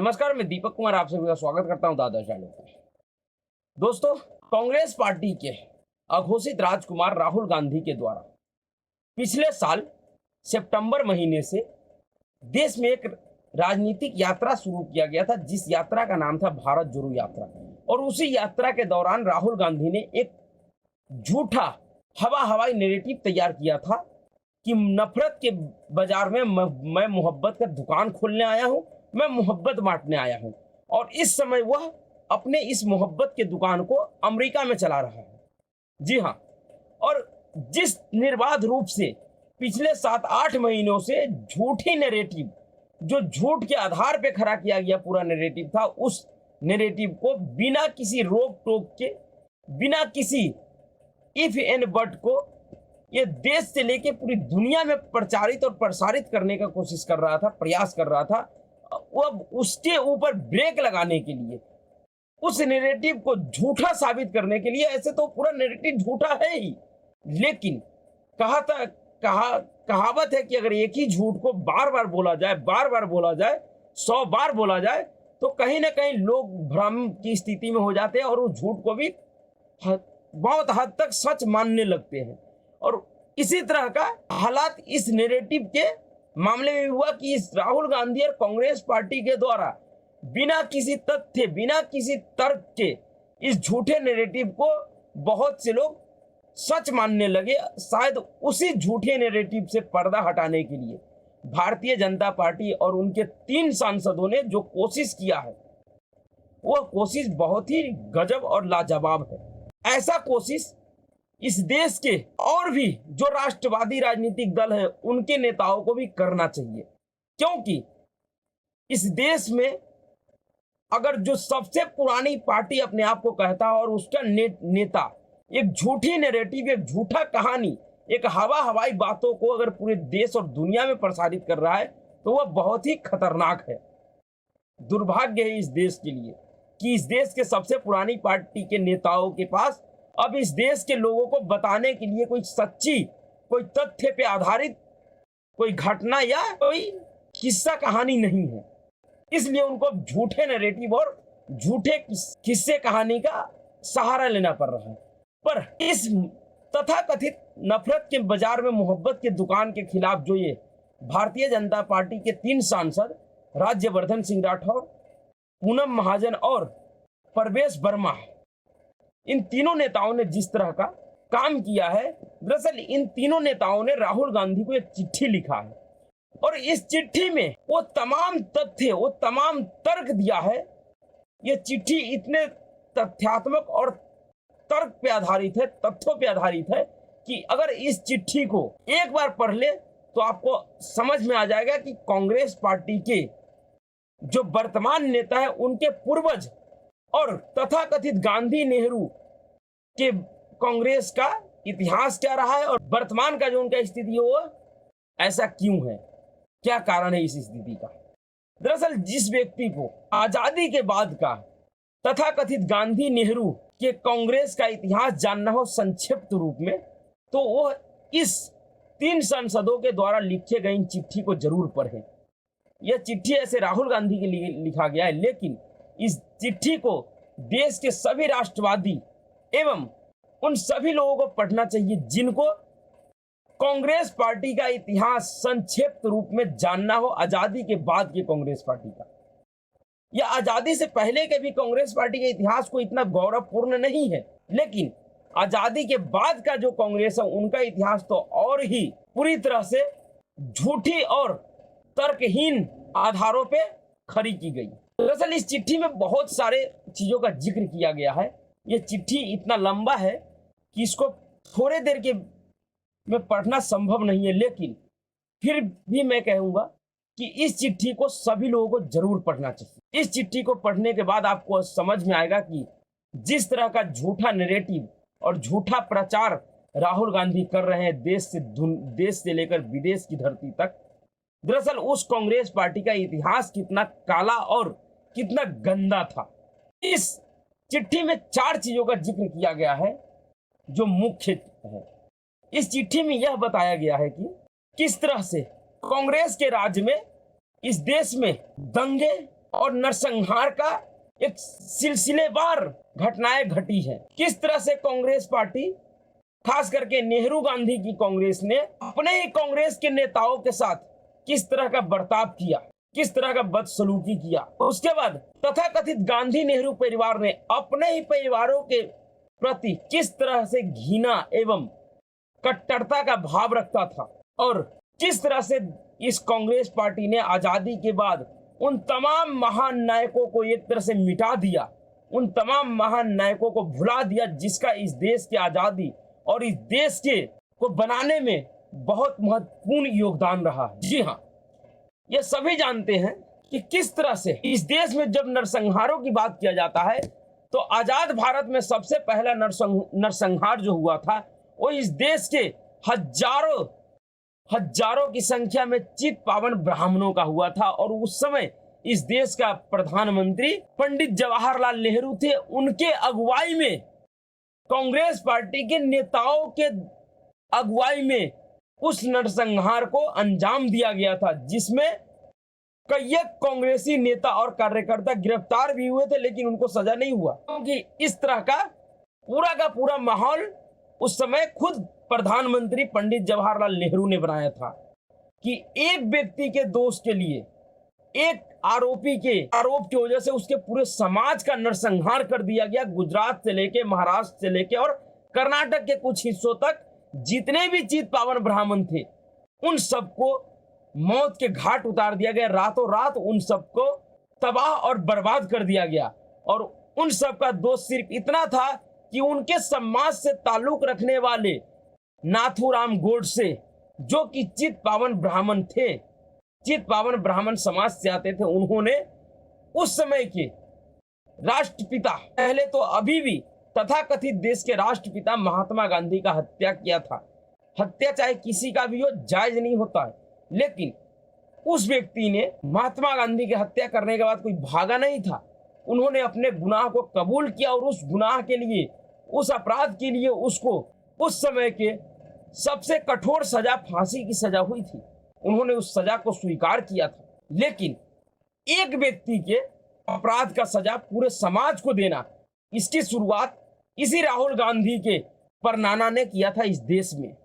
नमस्कार, मैं दीपक कुमार आप सभी का स्वागत करता हूं दादा चैनल पर। दोस्तों, कांग्रेस पार्टी के अघोषित राजकुमार राहुल गांधी के द्वारा पिछले साल सितंबर महीने से देश में एक राजनीतिक यात्रा शुरू किया गया था, जिस यात्रा का नाम था भारत जोड़ो यात्रा। और उसी यात्रा के दौरान राहुल गांधी ने एक झूठा हवाई नैरेटिव तैयार किया था कि नफरत के बाजार में मैं मोहब्बत का दुकान खोलने आया हूं, मैं मोहब्बत बांटने आया हूं। और इस समय वह अपने इस मोहब्बत के दुकान को अमेरिका में चला रहा है। जी हां, और जिस निर्बाध रूप से पिछले 7-8 महीनों से झूठी नैरेटिव, जो झूठ के आधार पे खड़ा किया गया पूरा नैरेटिव था, उस नैरेटिव को बिना किसी रोक टोक के, बिना किसी इफ एंड बट को ये देश से लेके पूरी दुनिया में प्रचारित और प्रसारित करने का कोशिश कर रहा था, प्रयास कर रहा था। अब उसके ऊपर ब्रेक लगाने के लिए, उस नैरेटिव को झूठा साबित करने के लिए, ऐसे तो पूरा नैरेटिव झूठा है ही, लेकिन कहावत है कि अगर एक ही झूठ को बार बार बोला जाए, 100 बार बोला जाए, तो कहीं ना कहीं लोग भ्रम की स्थिति में हो जाते हैं और उस झूठ को भी बहुत हद तक सच मानने लगते हैं। और इसी तरह का हालात इस नैरेटिव के मामले में हुआ कि इस राहुल गांधी और कांग्रेस पार्टी के द्वारा बिना किसी तथ्य, बिना किसी तर्क के इस झूठे नैरेटिव को बहुत से लोग सच मानने लगे। शायद उसी झूठे नैरेटिव से पर्दा हटाने के लिए भारतीय जनता पार्टी और उनके 3 सांसदों ने जो कोशिश किया है, वह कोशिश बहुत ही गजब और लाजवाब है। ऐसा कोशिश इस देश के और भी जो राष्ट्रवादी राजनीतिक दल है, उनके नेताओं को भी करना चाहिए, क्योंकि इस देश में अगर जो सबसे पुरानी पार्टी अपने आप को कहता है और उसका नेता एक झूठी नैरेटिव, एक झूठा कहानी, एक हवाई बातों को अगर पूरे देश और दुनिया में प्रसारित कर रहा है, तो वह बहुत ही खतरनाक है। दुर्भाग्य है इस देश के लिए कि इस देश के सबसे पुरानी पार्टी के नेताओं के पास अब इस देश के लोगों को बताने के लिए कोई सच्ची, कोई तथ्य पे आधारित कोई घटना या कोई किस्सा कहानी नहीं है। इसलिए उनको झूठे नैरेटिव और झूठे किस्से कहानी का सहारा लेना पड़ रहा है। पर इस तथाकथित नफरत के बाजार में मोहब्बत के दुकान के खिलाफ जो ये भारतीय जनता पार्टी के 3 सांसद राज्यवर्धन सिंह राठौर, पूनम महाजन और प्रवेश वर्मा, इन तीनों नेताओं ने जिस तरह का काम किया है, दरअसल इन तीनों नेताओं ने राहुल गांधी को एक चिट्ठी लिखा है और इस चिट्ठी में वो तमाम तथ्य, वो तमाम तर्क दिया है। ये चिट्ठी इतने तथ्यात्मक और तर्क पे आधारित है, तथ्यों पे आधारित है कि अगर इस चिट्ठी को एक बार पढ़ ले तो आपको समझ में आ जाएगा कि कांग्रेस पार्टी के जो वर्तमान नेता है, उनके पूर्वज और तथाकथित गांधी नेहरू के कांग्रेस का इतिहास क्या रहा है और वर्तमान का जो उनका स्थिति है वो ऐसा क्यों है, क्या कारण है इस स्थिति का। दरअसल जिस व्यक्ति को आजादी के बाद का तथाकथित गांधी नेहरू के कांग्रेस का इतिहास जानना हो संक्षिप्त रूप में, तो वो इस 3 सांसदों के द्वारा लिखे गई चिट्ठी को जरूर पढ़े। यह चिट्ठी ऐसे राहुल गांधी के लिए लिखा गया है, लेकिन इस चिट्ठी को देश के सभी राष्ट्रवादी एवं उन सभी लोगों को पढ़ना चाहिए जिनको कांग्रेस पार्टी का इतिहास संक्षिप्त रूप में जानना हो, आजादी के बाद की कांग्रेस पार्टी का। या आजादी से पहले के भी कांग्रेस पार्टी के इतिहास को इतना गौरवपूर्ण नहीं है, लेकिन आजादी के बाद का जो कांग्रेस है, उनका इतिहास तो और ही पूरी तरह से झूठी और तर्कहीन आधारों पे खड़ी की गई। दरअसल इस चिट्ठी में बहुत सारे चीजों का जिक्र किया गया है। यह चिट्ठी इतना लंबा है कि इसको थोड़े देर के में पढ़ना संभव नहीं है, लेकिन फिर भी मैं कहूंगा कि इस चिट्ठी को सभी लोगों को जरूर पढ़ना चाहिए। इस चिट्ठी को पढ़ने के बाद आपको समझ में आएगा कि जिस तरह का झूठा नैरेटिव और झूठा प्रचार राहुल गांधी कर रहे हैं देश से लेकर विदेश की धरती तक, दरअसल उस कांग्रेस पार्टी का इतिहास कितना काला और कितना गंदा था। इस चिट्ठी में 4 चीजों का जिक्र किया गया है जो मुख्य है। इस चिट्ठी में यह बताया गया है कि किस तरह से कांग्रेस के राज में इस देश में दंगे और नरसंहार का एक सिलसिलेवार घटनाएं घटी है। किस तरह से कांग्रेस पार्टी, खास करके नेहरू गांधी की कांग्रेस ने अपने ही कांग्रेस के नेताओं के साथ किस तरह का बर्ताव किया, किस तरह का बदसलूकी किया। उसके बाद तथाकथित गांधी नेहरू परिवार ने अपने ही परिवारों के प्रति किस तरह से घृणा एवं कट्टरता का भाव रखता था, और किस तरह से इस कांग्रेस पार्टी ने आजादी के बाद उन तमाम महान नायकों को एक तरह से मिटा दिया, उन तमाम महान नायकों को भुला दिया जिसका इस देश की आजादी और इस देश के को बनाने में बहुत महत्वपूर्ण योगदान रहा है। जी हाँ, ये सभी जानते हैं कि किस तरह से इस देश में जब नरसंहारों की बात किया जाता है तो आजाद भारत में सबसे पहला नरसंहार जो हुआ था वो इस देश के हजारों की संख्या में चित पावन ब्राह्मणों का हुआ था। और उस समय इस देश का प्रधानमंत्री पंडित जवाहरलाल नेहरू थे। उनके अगुवाई में, कांग्रेस पार्टी के नेताओं के अगुवाई में उस नरसंहार को अंजाम दिया गया था, जिसमें कई कांग्रेसी नेता और कार्यकर्ता गिरफ्तार भी हुए थे, लेकिन उनको सजा नहीं हुआ, क्योंकि इस तरह का पूरा माहौल उस समय खुद प्रधानमंत्री पंडित जवाहरलाल नेहरू ने बनाया था कि एक व्यक्ति के दोष के लिए, एक आरोपी के आरोप की वजह से उसके पूरे समाज का नरसंहार कर दिया गया। गुजरात से लेके, महाराष्ट्र से लेके और कर्नाटक के कुछ हिस्सों तक जितने भी चित पावन ब्राह्मण थे उन सबको मौत के घाट उतार दिया गया। रातों रात उन सबको तबाह और बर्बाद कर दिया गया। और उन सब का दोष सिर्फ इतना था कि उनके समाज से ताल्लुक रखने वाले नाथूराम गोडसे, जो कि चित पावन ब्राह्मण थे, चित पावन ब्राह्मण समाज से आते थे, उन्होंने उस समय के राष्ट्रपिता, पहले तो अभी भी तथाकथित देश के राष्ट्रपिता महात्मा गांधी का हत्या किया था। हत्या चाहे किसी का भी हो, जायज नहीं होता है, लेकिन उस व्यक्ति ने महात्मा गांधी की हत्या करने के बाद कोई भागा नहीं था। उन्होंने अपने गुनाह को कबूल किया और उस गुनाह के लिए, उस अपराध के लिए उसको उस समय के सबसे कठोर सजा फांसी की सजा हुई थी। उन्होंने उस सजा को स्वीकार किया था। लेकिन एक व्यक्ति के अपराध का सजा पूरे समाज को देना, इसकी शुरुआत इसी राहुल गांधी के परनाना ने किया था इस देश में।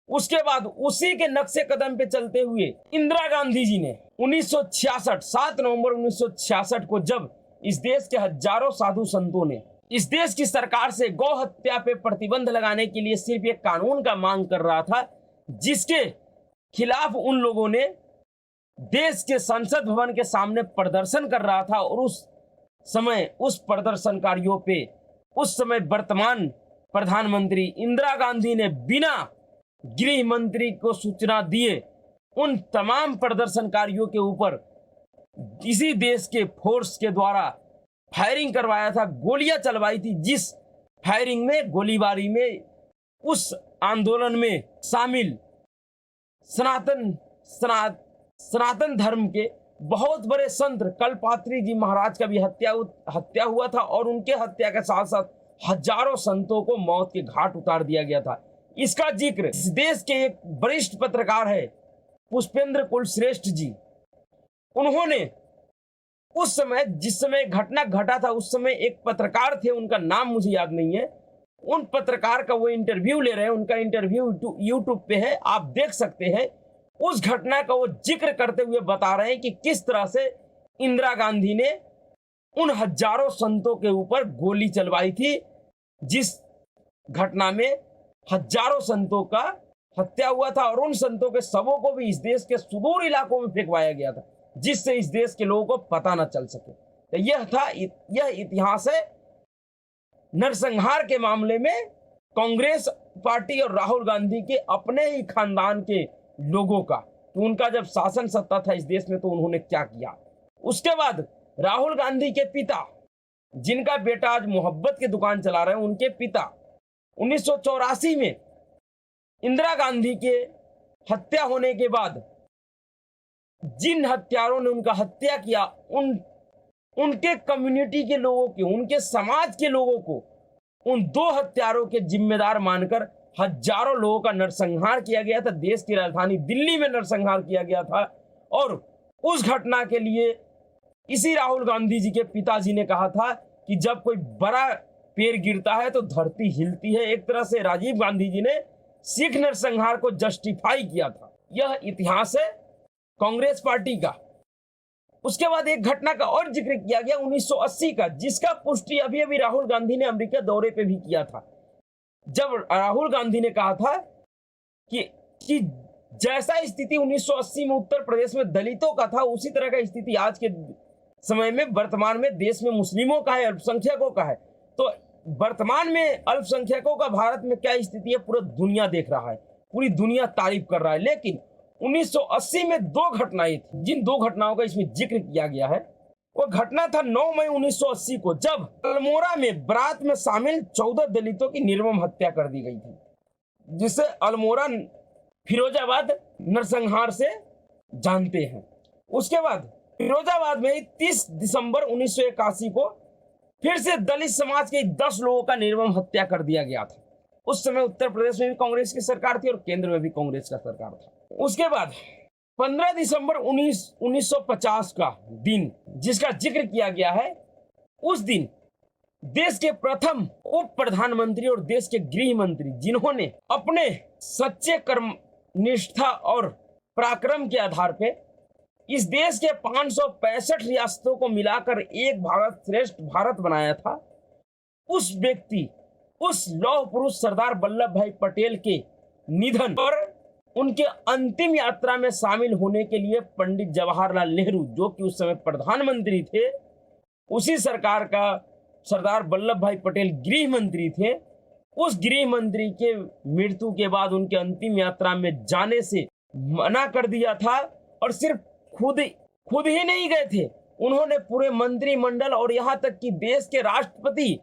उसके बाद उसी के नक्शे कदम पे चलते हुए इंदिरा गांधी जी ने 7 नवंबर 1966 को, जब इस देश के हजारों साधु संतों ने इस देश की सरकार से गौ हत्या पे प्रतिबंध लगाने के लिए सिर्फ एक कानून का मांग कर रहा था, जिसके खिलाफ उन लोगों ने देश के संसद भवन के सामने प्रदर्शन कर रहा था। और उस समय उस प्रदर्शनकारियों पे उस समय वर्तमान प्रधानमंत्री इंदिरा गांधी ने बिना गृह मंत्री को सूचना दिए उन तमाम प्रदर्शनकारियों के ऊपर इसी देश के फोर्स के द्वारा फायरिंग करवाया था, गोलियां चलवाई थी, जिस फायरिंग में, गोलीबारी में उस आंदोलन में शामिल सनातन धर्म के बहुत बड़े संत कल्पपात्री जी महाराज का भी हत्या हुआ था। और उनके हत्या के साथ साथ हजारों संतों को मौत के घाट उतार दिया गया था। इसका जिक्र इस देश के एक वरिष्ठ पत्रकार है पुष्पेंद्र कुलश्रेष्ठ जी, उन्होंने उस समय, जिस समय घटना घटा था, उस समय एक पत्रकार थे, उनका नाम मुझे याद नहीं है, उन पत्रकार का वो इंटरव्यू ले रहे हैं, उनका इंटरव्यू यूट्यूब पे है, आप देख सकते हैं। उस घटना का वो जिक्र करते हुए बता रहे हैं कि किस तरह से इंदिरा गांधी ने उन हजारों संतों के ऊपर गोली चलवाई थी, जिस घटना में हजारों संतों का हत्या हुआ था और उन संतों के शवों को भी इस देश के सुदूर इलाकों में फेंकवाया गया था, जिससे इस देश के लोगों को पता न चल सके। तो यह इतिहास है नरसंहार के मामले में कांग्रेस पार्टी और राहुल गांधी के अपने ही खानदान के लोगों का, तो उनका जब शासन सत्ता था इस देश में तो उन्होंने क्या किया। उसके बाद राहुल गांधी के पिता, जिनका बेटा आज मोहब्बत की दुकान चला रहे हैं, उनके पिता 1984 में इंदिरा गांधी के हत्या होने के बाद जिन हत्यारों ने उनका हत्या किया, उनके कम्युनिटी के लोगों के, उनके समाज के लोगों को उन 2 हत्यारों के जिम्मेदार मानकर हजारों लोगों का नरसंहार किया गया था। देश की राजधानी दिल्ली में नरसंहार किया गया था। और उस घटना के लिए इसी राहुल गांधी जी के पिताजी ने कहा था कि जब कोई बड़ा पेड़ गिरता है तो धरती हिलती है। एक तरह से राजीव गांधी जी ने सिख नरसंहार को जस्टिफाई किया था। यह इतिहास है कांग्रेस पार्टी का। उसके बाद एक घटना का और जिक्र किया गया 1980 का, जिसका पुष्टि अभी अभी राहुल गांधी ने अमेरिका दौरे पे भी किया था। जब राहुल गांधी ने कहा था कि जैसा स्थिति 1980 में उत्तर प्रदेश में दलितों का था, उसी तरह का स्थिति आज के समय में वर्तमान में देश में मुस्लिमों का है, अल्पसंख्यकों का है। तो वर्तमान में अल्पसंख्यकों का भारत में क्या स्थिति है पूरा दुनिया देख रहा है, पूरी दुनिया तारीफ कर रहा है। लेकिन 1980 में दो घटनाएं थी, जिन दो घटनाओं का इसमें जिक्र किया गया है। वो घटना था 9 मई 1980 को, जब अल्मोड़ा में बारात में शामिल 14 दलितों की निर्मम हत्या कर दी गई थी, जिसे अल्मोड़ा फिरोजाबाद नरसंहार से जानते हैं। उसके बाद फिरोजाबाद में 30 दिसंबर 1981 को फिर से दलित समाज के 10 लोगों का निर्मम हत्या कर दिया गया था। उस समय उत्तर प्रदेश में भी कांग्रेस की सरकार थी और केंद्र में भी कांग्रेस का सरकार था। उसके बाद 15 दिसंबर 1950 का दिन जिसका जिक्र किया गया है, उस दिन देश के प्रथम उप प्रधानमंत्री और देश के गृह मंत्री, जिन्होंने अपने सच्चे कर्म निष्ठा और पराक्रम के आधार पे इस देश के 565 रियासतों को मिलाकर एक भारत श्रेष्ठ भारत बनाया था, उस व्यक्ति, उस लौह पुरुष सरदार वल्लभ भाई पटेल के निधन और उनके अंतिम यात्रा में शामिल होने के लिए पंडित जवाहरलाल नेहरू, जो कि उस समय प्रधानमंत्री थे, उसी सरकार का सरदार वल्लभ भाई पटेल गृह मंत्री थे, उस गृह मंत्री के मृत्यु के बाद उनके अंतिम यात्रा में जाने से मना कर दिया था। और सिर्फ खुद ही नहीं गए थे, उन्होंने पूरे मंत्रिमंडल और यहाँ तक कि देश के राष्ट्रपति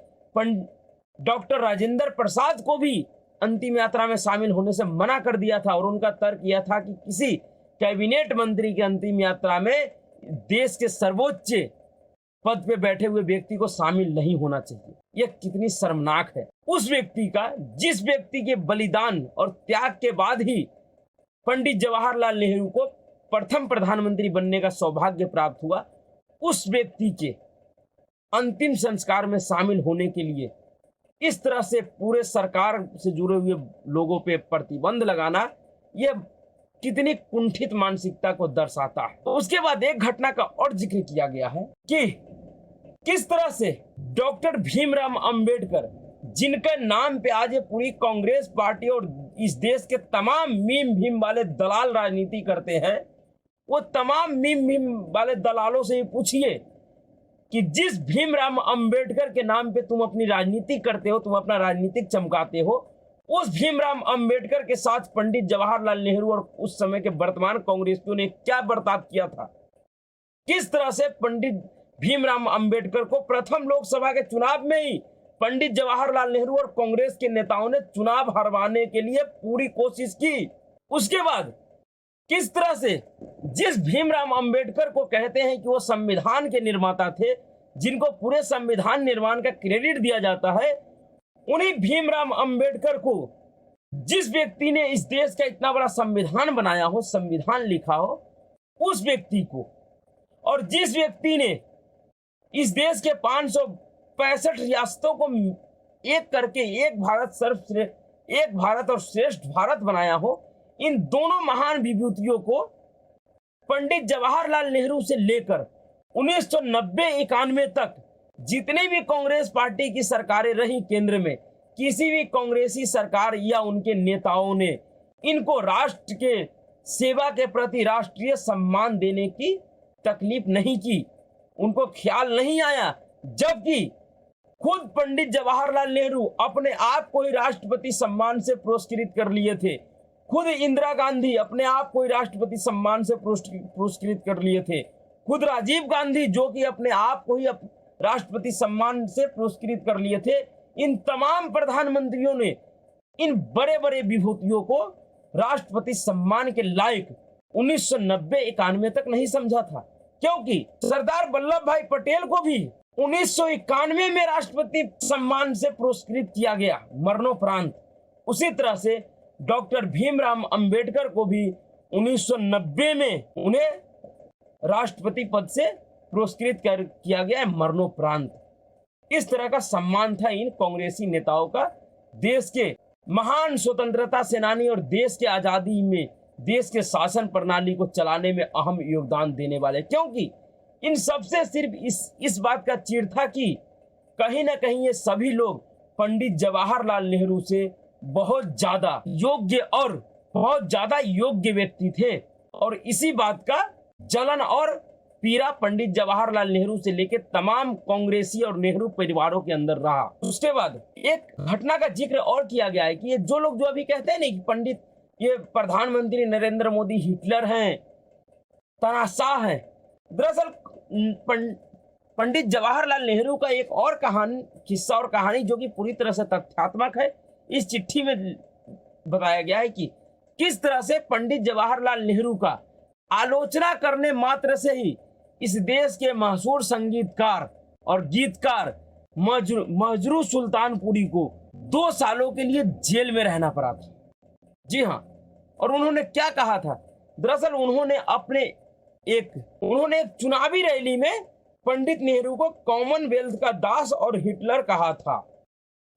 डॉक्टर राजेंद्र प्रसाद को भी अंतिम यात्रा में शामिल होने से मना कर दिया था। और उनका तर्क यह था कि किसी कैबिनेट मंत्री की अंतिम यात्रा में देश के सर्वोच्च पद पे बैठे हुए व्यक्ति को शामिल नहीं होना चाहिए। यह कितनी शर्मनाक है। उस व्यक्ति का, जिस व्यक्ति के बलिदान और त्याग के बाद ही पंडित जवाहरलाल नेहरू को प्रथम प्रधानमंत्री बनने का सौभाग्य प्राप्त हुआ, उस व्यक्ति के अंतिम संस्कार में शामिल होने के लिए इस तरह से पूरे सरकार से जुड़े हुए लोगों पे प्रतिबंध लगाना, यह कितनी कुंठित मानसिकता को दर्शाता है। तो उसके बाद एक घटना का और जिक्र किया गया है कि किस तरह से डॉक्टर भीमराव अंबेडकर, जिनके नाम पे आज ये पूरी कांग्रेस पार्टी और इस देश के तमाम मीम भीम वाले दलाल राजनीति करते हैं, वो तमाम मीम भीम वाले दलालों से पूछिए कि जिस भीमराव अंबेडकर के नाम पे तुम अपनी राजनीति करते हो, तुम अपना राजनीतिक चमकाते हो, उस भीमराव अंबेडकर के साथ पंडित जवाहरलाल नेहरू और उस समय के वर्तमान कांग्रेसियों ने क्या बर्ताव किया था। किस तरह से पंडित भीमराव अंबेडकर को प्रथम लोकसभा के चुनाव में ही पंडित जवाहरलाल नेहरू और कांग्रेस के नेताओं ने चुनाव हरवाने के लिए पूरी कोशिश की। उसके बाद किस तरह से जिस भीमराव अंबेडकर को कहते हैं कि वो संविधान के निर्माता थे, जिनको पूरे संविधान निर्माण का क्रेडिट दिया जाता है, उन्हीं भीमराव अंबेडकर को, जिस व्यक्ति ने इस देश का इतना बड़ा संविधान बनाया हो, संविधान लिखा हो, उस व्यक्ति को, और जिस व्यक्ति ने इस देश के 565 रियासतों को एक करके एक भारत और श्रेष्ठ भारत बनाया हो, इन दोनों महान विभूतियों को पंडित जवाहरलाल नेहरू से लेकर 1990-91 तक जितनी भी कांग्रेस पार्टी की सरकारें रही केंद्र में, किसी भी कांग्रेसी सरकार या उनके नेताओं ने इनको राष्ट्र के सेवा के प्रति राष्ट्रीय सम्मान देने की तकलीफ नहीं की, उनको ख्याल नहीं आया। जबकि खुद पंडित जवाहरलाल नेहरू अपने आप को ही राष्ट्रपति सम्मान से पुरस्कृत कर लिए थे, खुद इंदिरा गांधी अपने आप को ही राष्ट्रपति सम्मान से पुरस्कृत कर लिए थे, खुद राजीव गांधी जो कि अपने आप को ही राष्ट्रपति सम्मान से पुरस्कृत कर लिए थे। इन तमाम प्रधानमंत्रियों ने इन बड़े बड़े विभूतियों को राष्ट्रपति सम्मान के लायक 1990-91 तक नहीं समझा था, क्योंकि सरदार वल्लभ भाई पटेल को भी 1991 में राष्ट्रपति सम्मान से पुरस्कृत किया गया मरणोपरांत। उसी तरह से डॉक्टर भीमराव अंबेडकर को भी 1990 में उन्हें राष्ट्रपति पद से पुरस्कृत किया गया है मरणोपरांत। इस तरह का सम्मान था इन कांग्रेसी नेताओं का, देश के महान स्वतंत्रता सेनानी और देश के आजादी में देश के शासन प्रणाली को चलाने में अहम योगदान देने वाले। क्योंकि इन सबसे सिर्फ इस बात का चिढ़ था कि कहीं ना कहीं ये सभी लोग पंडित जवाहरलाल नेहरू से बहुत ज्यादा योग्य व्यक्ति थे, और इसी बात का जलन और पीड़ा पंडित जवाहरलाल नेहरू से लेकर तमाम कांग्रेसी और नेहरू परिवारों के अंदर रहा। उसके बाद एक घटना का जिक्र और किया गया है कि ये जो लोग जो अभी कहते हैं नहीं कि ये प्रधानमंत्री नरेंद्र मोदी हिटलर हैं, तानाशाह हैं, दरअसल पंडित जवाहरलाल नेहरू का एक और किस्सा और कहानी जो कि पूरी तरह से तथ्यात्मक है, इस चिट्ठी में बताया गया है कि किस तरह से पंडित जवाहरलाल नेहरू का आलोचना करने मात्र से ही इस देश के मशहूर संगीतकार और गीतकार मजरू सुल्तानपुरी को 2 सालों के लिए जेल में रहना पड़ा था। जी हाँ, और उन्होंने क्या कहा था? दरअसल उन्होंने एक चुनावी रैली में पंडित नेहरू को कॉमनवेल्थ का दास और हिटलर कहा था।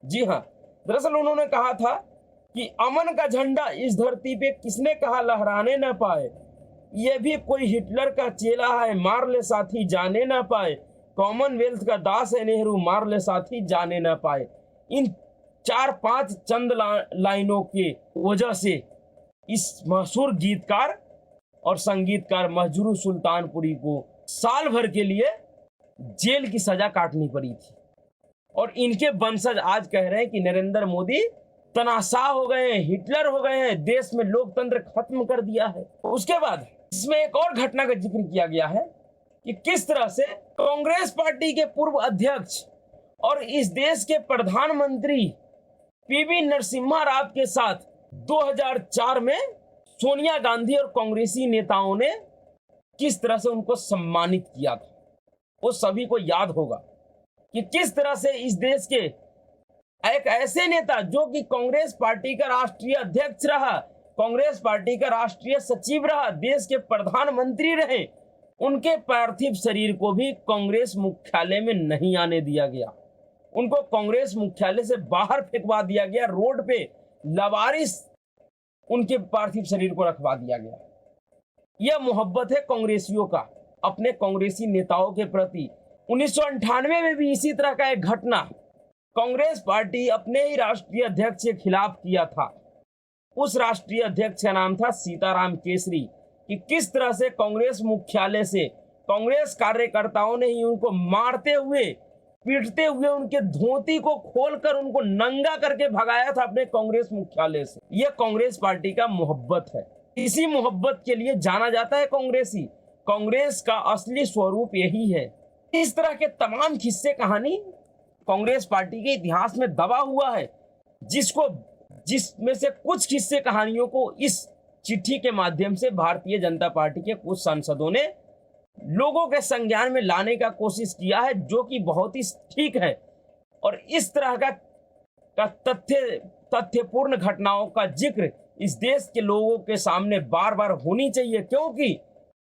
जी हाँ, दरअसल उन्होंने कहा था कि अमन का झंडा इस धरती पे किसने कहा लहराने न पाए, ये भी कोई हिटलर का चेला है, मार ले साथी जाने न पाए, कॉमनवेल्थ का दास है नेहरू, मार ले साथी जाने न पाए। इन 4-5 चंद लाइनों के वजह से इस मशहूर गीतकार और संगीतकार मजरू सुल्तानपुरी को साल भर के लिए जेल की सजा काटनी पड़ी थी। और इनके वंशज आज कह रहे हैं कि नरेंद्र मोदी तनाशाह हो गए हैं, हिटलर हो गए हैं, देश में लोकतंत्र खत्म कर दिया है। उसके बाद इसमें एक और घटना का जिक्र किया गया है कि किस तरह से कांग्रेस पार्टी के पूर्व अध्यक्ष और इस देश के प्रधानमंत्री पीवी नरसिम्हा राव के साथ 2004 में सोनिया गांधी और कांग्रेसी नेताओं ने किस तरह से उनको सम्मानित किया था। वो सभी को याद होगा कि किस तरह से इस देश के एक ऐसे नेता जो कि कांग्रेस पार्टी का राष्ट्रीय अध्यक्ष रहा, कांग्रेस पार्टी का राष्ट्रीय सचिव रहा, देश के प्रधानमंत्री रहे, उनके पार्थिव शरीर को भी कांग्रेस मुख्यालय में नहीं आने दिया गया। उनको कांग्रेस मुख्यालय से बाहर फेंकवा दिया गया, रोड पे लवारिस उनके पार्थिव शरीर को रखवा दिया गया। यह मोहब्बत है कांग्रेसियों का अपने कांग्रेसी नेताओं के प्रति। 1998 में भी इसी तरह का एक घटना कांग्रेस पार्टी अपने ही राष्ट्रीय अध्यक्ष के खिलाफ किया था। उस राष्ट्रीय अध्यक्ष का नाम था सीताराम केसरी। कि किस तरह से कांग्रेस मुख्यालय से कांग्रेस कार्यकर्ताओं ने ही उनको मारते हुए पीटते हुए उनके धोती को खोलकर उनको नंगा करके भगाया था अपने कांग्रेस मुख्यालय से। यह कांग्रेस पार्टी का मोहब्बत है। इसी मोहब्बत के लिए जाना जाता है कांग्रेसी। कांग्रेस का असली स्वरूप यही है। इस तरह के तमाम किस्से कहानी कांग्रेस पार्टी के इतिहास में दबा हुआ है, जिसमें से कुछ किस्से कहानियों को इस चिट्ठी के माध्यम से भारतीय जनता पार्टी के कुछ सांसदों ने लोगों के संज्ञान में लाने का कोशिश किया है, जो कि बहुत ही ठीक है। और इस तरह का तथ्यपूर्ण घटनाओं का जिक्र इस देश के लोगों के सामने बार बार होनी चाहिए, क्योंकि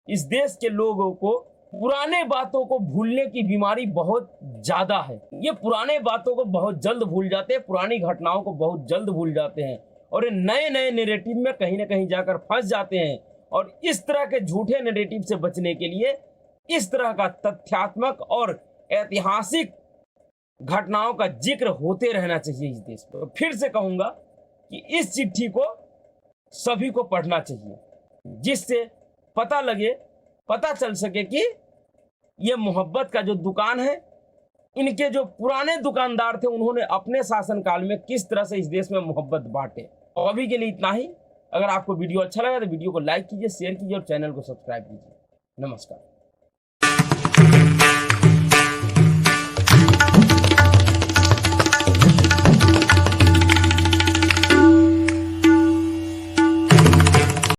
इस देश के लोगों को पुराने बातों को भूलने की बीमारी बहुत ज्यादा है। ये पुराने बातों को बहुत जल्द भूल जाते हैं, पुरानी घटनाओं को बहुत जल्द भूल जाते हैं और ये नए नए नैरेटिव में कहीं ना कहीं जाकर फंस जाते हैं। और इस तरह के झूठे नैरेटिव से बचने के लिए इस तरह का तथ्यात्मक और ऐतिहासिक घटनाओं का जिक्र होते रहना चाहिए इस देश में। तो फिर से कहूंगा कि इस चिट्ठी को सभी को पढ़ना चाहिए, जिससे पता चल सके कि ये मोहब्बत का जो दुकान है, इनके जो पुराने दुकानदार थे उन्होंने अपने शासनकाल में किस तरह से इस देश में मोहब्बत बांटे। और अभी के लिए इतना ही। अगर आपको वीडियो अच्छा लगा तो वीडियो को लाइक कीजिए, शेयर कीजिए और चैनल को सब्सक्राइब कीजिए। नमस्कार।